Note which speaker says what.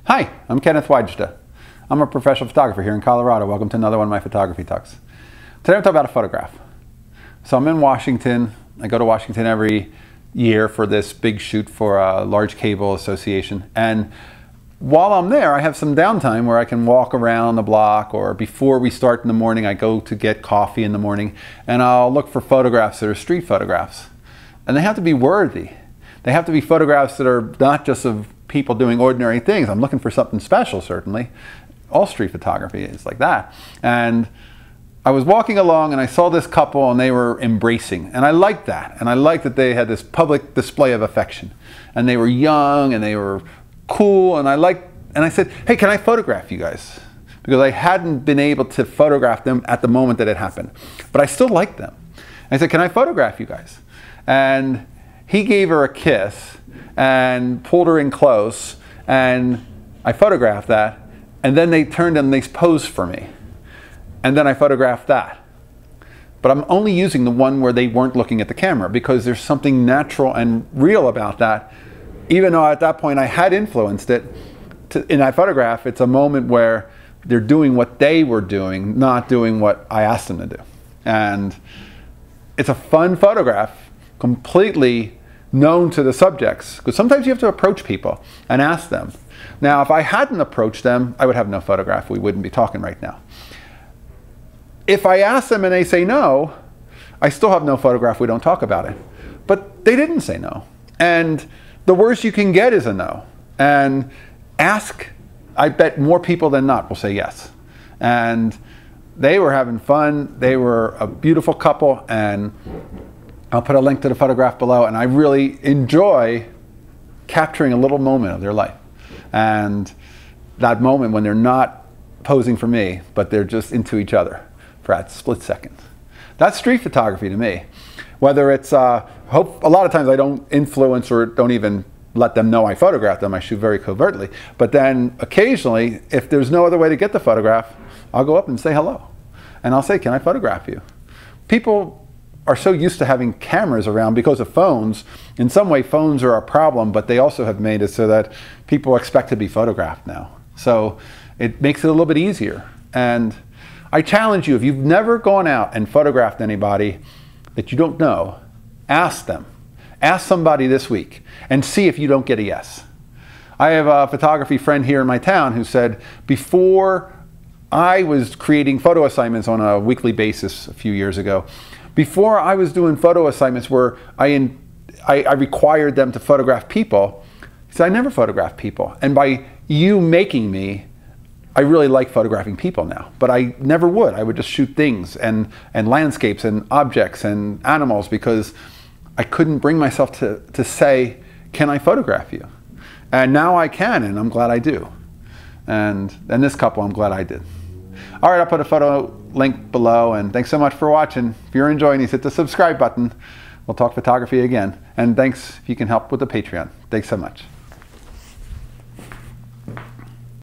Speaker 1: Hi, I'm Kenneth Wajda. I'm a professional photographer here in Colorado. Welcome to another one of my photography talks. Today I'm talking about a photograph. So I'm in Washington. I go to Washington every year for this big shoot for a large cable association. And while I'm there, I have some downtime where I can walk around the block, or before we start in the morning, I go to get coffee in the morning and I'll look for photographs that are street photographs. And they have to be worthy. They have to be photographs that are not just of people doing ordinary things. I'm looking for something special, certainly. All street photography is like that. And I was walking along and I saw this couple and they were embracing. And I liked that. And I liked that they had this public display of affection. And they were young and they were cool. And I said, hey, can I photograph you guys? Because I hadn't been able to photograph them at the moment that it happened. But I still liked them. I said, can I photograph you guys? And he gave her a kiss and pulled her in close, and I photographed that, and then they turned and they posed for me. And then I photographed that. But I'm only using the one where they weren't looking at the camera, because there's something natural and real about that. Even though at that point I had influenced it, in that photograph, it's a moment where they're doing what they were doing, not doing what I asked them to do. And it's a fun photograph, completely known to the subjects, because sometimes you have to approach people and ask them. Now, if I hadn't approached them, I would have no photograph. We wouldn't be talking right now. If I ask them and they say no, I still have no photograph. We don't talk about it. But they didn't say no. And the worst you can get is a no. And ask, I bet more people than not will say yes. And they were having fun. They were a beautiful couple, and I'll put a link to the photograph below, and I really enjoy capturing a little moment of their life. And that moment when they're not posing for me, but they're just into each other for that split second. That's street photography to me. Whether it's, a lot of times I don't influence or don't even let them know I photographed them. I shoot very covertly. But then occasionally, if there's no other way to get the photograph, I'll go up and say hello. And I'll say, can I photograph you? People are so used to having cameras around because of phones. In some way, phones are a problem, but they also have made it so that people expect to be photographed now. So it makes it a little bit easier. And I challenge you, if you've never gone out and photographed anybody that you don't know, ask them. Ask somebody this week and see if you don't get a yes. I have a photography friend here in my town who said, before I was creating photo assignments on a weekly basis a few years ago, before I was doing photo assignments where I required them to photograph people, he said, I never photographed people. And by you making me, I really like photographing people now. But I never would. I would just shoot things and landscapes and objects and animals, because I couldn't bring myself to say, can I photograph you? And now I can, and I'm glad I do. And this couple, I'm glad I did. All right, I'll put a photo link below, and thanks so much for watching. If you're enjoying these, hit the subscribe button. We'll talk photography again. And thanks if you can help with the Patreon. Thanks so much.